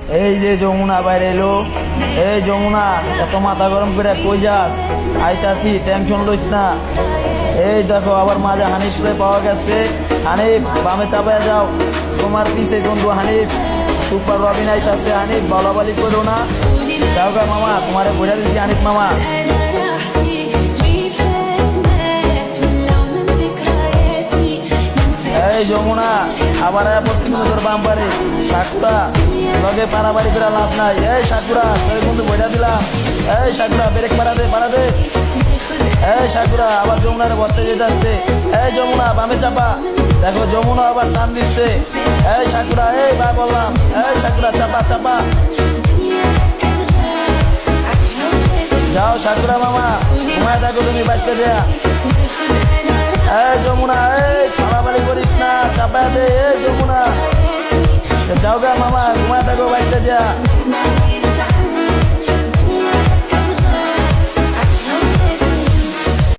এই যে যমুনা বাইরে এলো। এই যমুনা, এত মাথা গরম করে কই যাস? আইতাছি, টেনশন লইস না। এই দেখো আবার মাঝে হানিফরে পাওয়া গেছে। হানিফ, বামে চাপায় যাও, তোমার পিছে বন্ধু হানিফ। সুপার রবিন আইতাছে। হানিফ, বলাবলি করো না। যাও গা মামা, তোমারে বোঝা দিছি হানিফ মামা। এই যমুনা, আবার পশ্চিম তোর বাম পারে। সাকুরা, লগে পারাবাড়ি করে লাভ নাই। এই সাকুরা, তোর বন্ধু বইটা দিলাম। এই সাকুরা, ব্রেক মারা দে, মারা দে। এই সাকুরা, আবার যমুনারে ভরতে যেতে আসছে। এই যমুনা, বামে চাপা। দেখো যমুনা আবার টান দিচ্ছে। এই সাকুরা, এই বা বললাম। এই সাকুরা, চাপা চাপা। যাও সাকুরা মামা, ঘুমায় দেখো তুমি বাড়তে যা। এই যমুনা, এই পারাবাড়ি করিস না, চাপা দে। এই যমুনা, যাও গা মামা, ঘুমায় থাকো বাড়তে যা।